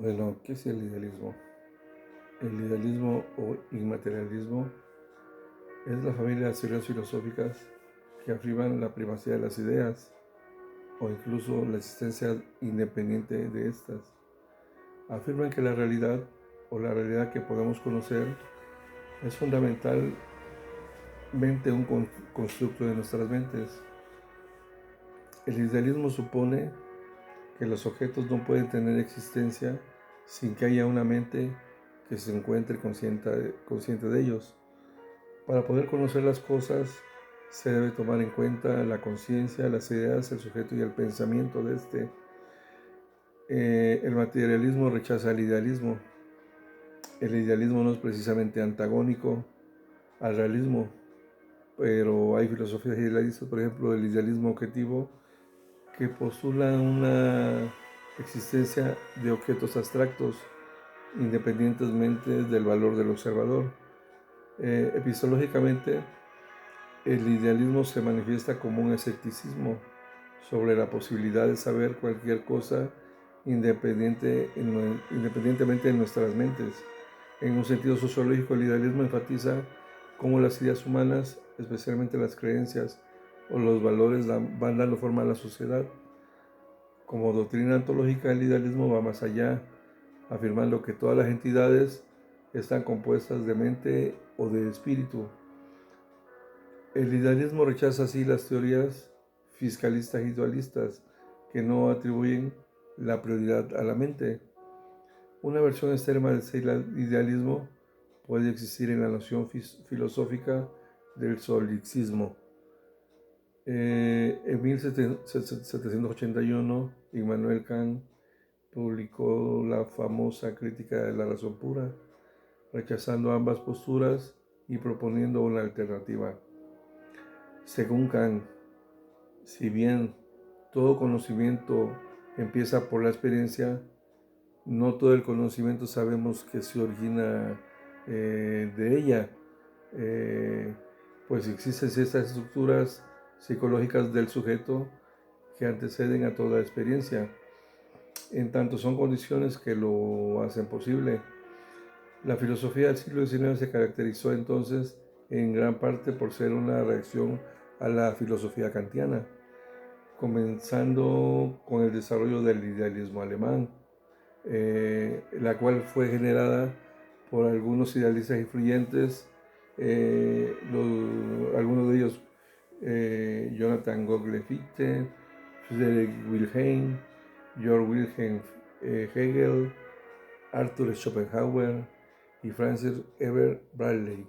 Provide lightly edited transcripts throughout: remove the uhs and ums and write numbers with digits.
Bueno, ¿qué es el idealismo? El idealismo o inmaterialismo es la familia de teorías filosóficas que afirman la primacía de las ideas o incluso la existencia independiente de estas. Afirman que la realidad o la realidad que podemos conocer es fundamentalmente un constructo de nuestras mentes. El idealismo supone que los objetos no pueden tener existencia sin que haya una mente que se encuentre consciente de ellos. Para poder conocer las cosas se debe tomar en cuenta la conciencia, las ideas, el sujeto y el pensamiento de este. El materialismo rechaza el idealismo. El idealismo no es precisamente antagónico al realismo, pero hay filosofías idealistas, por ejemplo, el idealismo objetivo, que postula una existencia de objetos abstractos independientemente del valor del observador. Epistemológicamente, el idealismo se manifiesta como un escepticismo sobre la posibilidad de saber cualquier cosa independientemente de nuestras mentes. En un sentido sociológico, el idealismo enfatiza cómo las ideas humanas, especialmente las creencias o los valores, van dando forma a la sociedad. Como doctrina ontológica, el idealismo va más allá, afirmando que todas las entidades están compuestas de mente o de espíritu. El idealismo rechaza así las teorías fiscalistas y dualistas que no atribuyen la prioridad a la mente. Una versión extrema de este idealismo puede existir en la noción filosófica del solipsismo. En 1781, Immanuel Kant publicó la famosa Crítica de la Razón Pura, rechazando ambas posturas y proponiendo una alternativa. Según Kant, si bien todo conocimiento empieza por la experiencia, no todo el conocimiento sabemos que se origina de ella, eh, pues existen estas estructuras psicológicas del sujeto que anteceden a toda experiencia, en tanto son condiciones que lo hacen posible. La filosofía del siglo XIX se caracterizó entonces en gran parte por ser una reacción a la filosofía kantiana, comenzando con el desarrollo del idealismo alemán, la cual fue generada por algunos idealistas influyentes, algunos de ellos Jonathan Gottlieb-Fichte, Friedrich Wilhelm, Georg Wilhelm Hegel, Arthur Schopenhauer y Francis Herbert Bradley.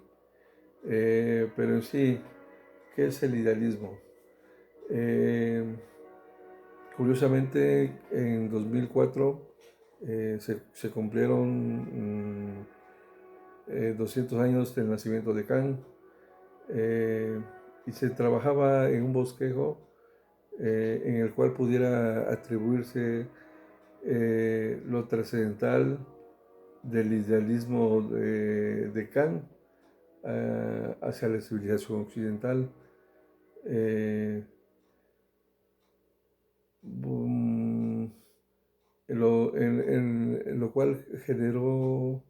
Pero en sí, ¿qué es el idealismo? Eh, Curiosamente, en 2004 se cumplieron 200 años del nacimiento de Kant, y se trabajaba en un bosquejo en el cual pudiera atribuirse lo trascendental del idealismo de Kant hacia la civilización occidental. Eh, en lo cual generó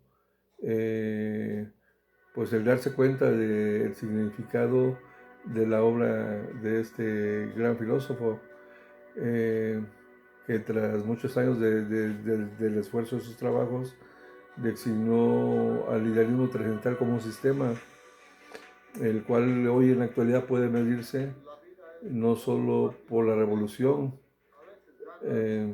pues el darse cuenta del significado de la obra de este gran filósofo, eh, que tras muchos años del esfuerzo de sus trabajos designó al idealismo trascendental como un sistema, el cual hoy en la actualidad puede medirse no solo por la revolución, eh,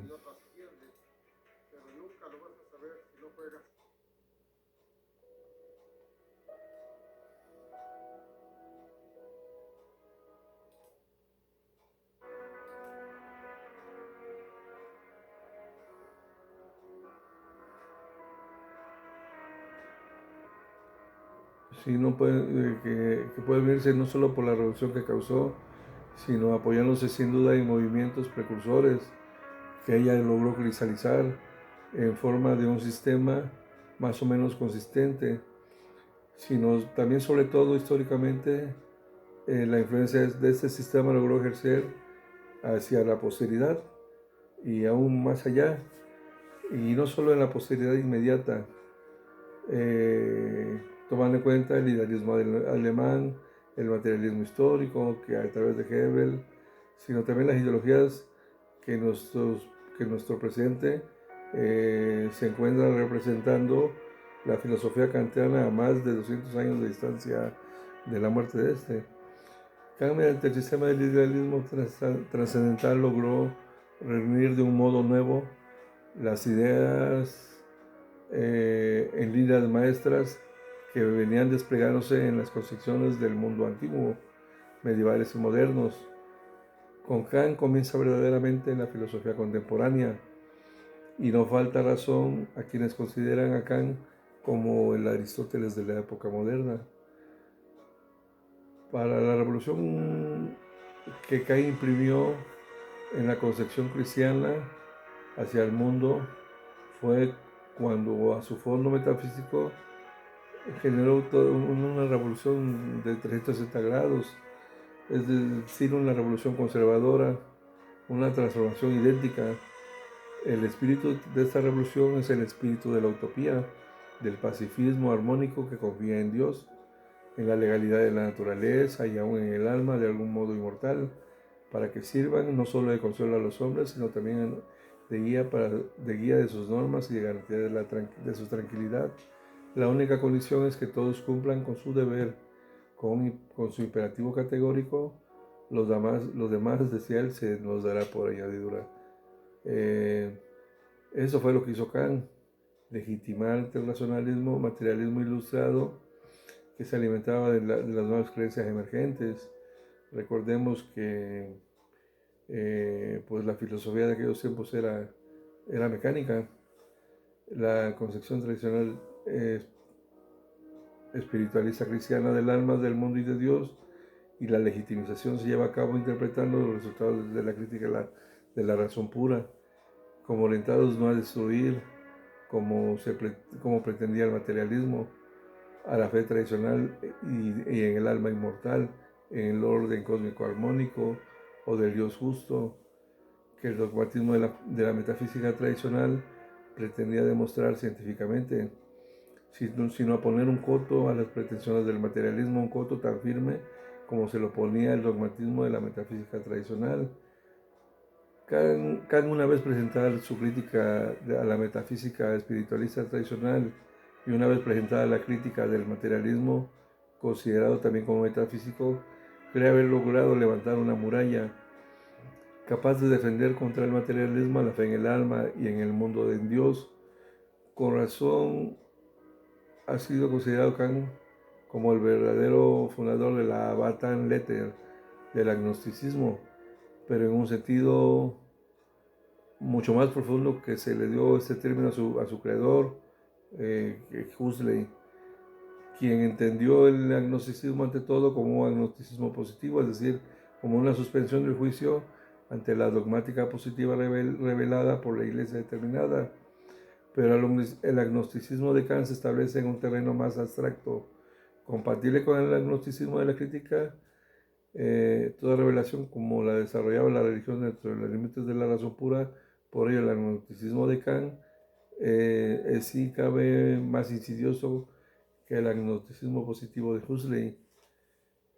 sí, no puede, que puede verse no solo por la revolución que causó, sino apoyándose sin duda en movimientos precursores que ella logró cristalizar en forma de un sistema más o menos consistente, sino también sobre todo históricamente la influencia de este sistema logró ejercer hacia la posteridad y aún más allá. y no solo en la posteridad inmediata, tomando en cuenta el idealismo alemán, el materialismo histórico, que a través de Hegel, sino también las ideologías que, que nuestro presidente se encuentra representando la filosofía kantiana a más de 200 años de distancia de la muerte de este. Kant, mediante el sistema del idealismo trascendental, logró reunir de un modo nuevo las ideas en líneas maestras que venían desplegándose en las concepciones del mundo antiguo, medievales y modernos. Con Kant comienza verdaderamente la filosofía contemporánea, y no falta razón a quienes consideran a Kant como el Aristóteles de la época moderna. Para la revolución que Kant imprimió en la concepción cristiana hacia el mundo fue cuando a su fondo metafísico generó una revolución de 360 grados, es decir, una revolución conservadora, una transformación idéntica. El espíritu de esta revolución es el espíritu de la utopía, del pacifismo armónico que confía en Dios, en la legalidad de la naturaleza y aún en el alma de algún modo inmortal, para que sirvan no solo de consuelo a los hombres, sino también de guía de sus normas y de garantía de su tranquilidad. La única condición es que todos cumplan con su deber, con su imperativo categórico. Los demás, decía él, se nos dará por añadidura. Eso fue lo que hizo Kant, legitimar el internacionalismo, materialismo ilustrado, que se alimentaba de las nuevas creencias emergentes. Recordemos que pues la filosofía de aquellos tiempos era mecánica. La concepción tradicional espiritualista cristiana del alma, del mundo y de Dios, y la legitimización se lleva a cabo interpretando los resultados de la crítica de la razón pura, como orientados no a destruir, como pretendía el materialismo, a la fe tradicional y en el alma inmortal, en el orden cósmico armónico o del Dios justo, que el dogmatismo de la metafísica tradicional pretendía demostrar científicamente, sino a poner un coto a las pretensiones del materialismo, un coto tan firme como se lo ponía el dogmatismo de la metafísica tradicional. Kant, una vez presentada su crítica a la metafísica espiritualista tradicional y una vez presentada la crítica del materialismo, considerado también como metafísico, cree haber logrado levantar una muralla capaz de defender contra el materialismo la fe en el alma y en el mundo de Dios. Con razón ha sido considerado Kant como el verdadero fundador de la Batan-Letter, del agnosticismo, pero en un sentido mucho más profundo que se le dio este término a su creador, Huxley, quien entendió el agnosticismo ante todo como un agnosticismo positivo, es decir, como una suspensión del juicio ante la dogmática positiva revelada por la iglesia determinada. Pero el agnosticismo de Kant se establece en un terreno más abstracto, compatible con el agnosticismo de la crítica. Toda revelación como la desarrollaba la religión dentro de los límites de la razón pura. Por ello el agnosticismo de Kant sí cabe más insidioso que el agnosticismo positivo de Huxley.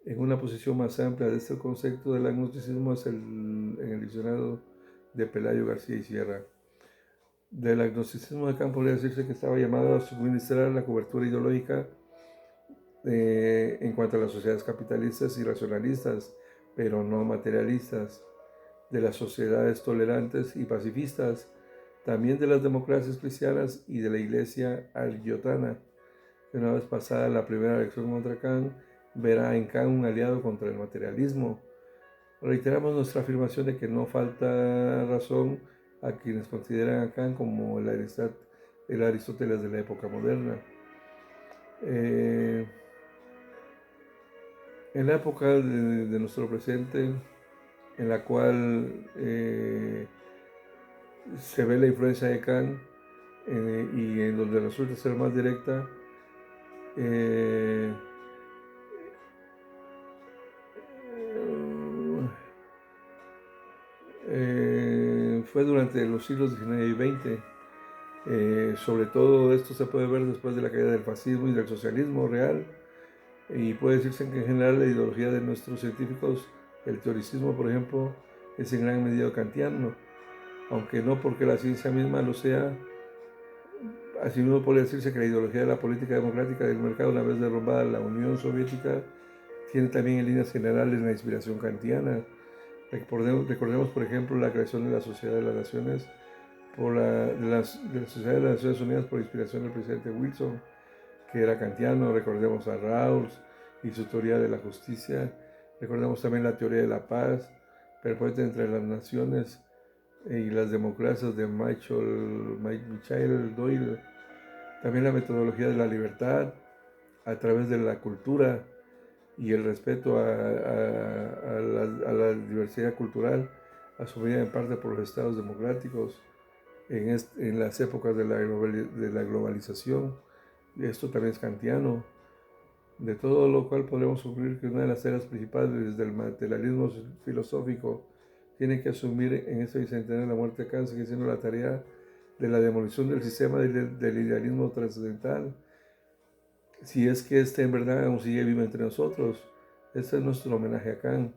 En una posición más amplia de este concepto del agnosticismo es en el diccionario de Pelayo García y Sierra. Del agnosticismo de Kant podría decirse que estaba llamado a suministrar la cobertura ideológica en cuanto a las sociedades capitalistas y racionalistas, pero no materialistas, de las sociedades tolerantes y pacifistas, también de las democracias cristianas y de la iglesia algiotana, que una vez pasada la primera elección contra Kant, verá en Kant un aliado contra el materialismo. Reiteramos nuestra afirmación de que no falta razón a quienes consideran a Kant como el Aristóteles de la época moderna. En la época de nuestro presente, en la cual se ve la influencia de Kant y en donde resulta ser más directa, fue durante los siglos XIX y XX, Sobre todo esto se puede ver después de la caída del fascismo y del socialismo real, y puede decirse que en general la ideología de nuestros científicos, el teoricismo por ejemplo, es en gran medida kantiano, aunque no porque la ciencia misma lo sea. Asimismo puede decirse que la ideología de la política democrática del mercado, una vez derrumbada la Unión Soviética, tiene también en líneas generales la inspiración kantiana. Recordemos, por ejemplo, la creación de la Sociedad de las Naciones de la Sociedad de las Naciones Unidas por inspiración del presidente Wilson, que era kantiano. Recordemos a Rawls y su teoría de la justicia. Recordemos también la teoría de la paz perpetua entre las naciones y las democracias de Michael Doyle. También la metodología de la libertad a través de la cultura y el respeto a la diversidad cultural, asumida en parte por los estados democráticos en las épocas de la globalización. Esto también es kantiano, de todo lo cual podemos concluir que una de las tareas principales del materialismo filosófico tiene que asumir en este bicentenario de la muerte acá, sigue siendo la tarea de la demolición del sistema del idealismo trascendental, si es que este en verdad aún sigue vivo entre nosotros. Este es nuestro homenaje a Kant,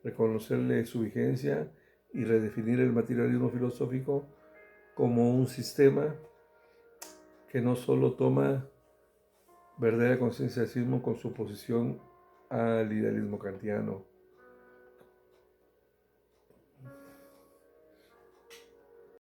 reconocerle su vigencia y redefinir el materialismo filosófico como un sistema que no solo toma verdadera conciencia de sí mismo con su oposición al idealismo kantiano.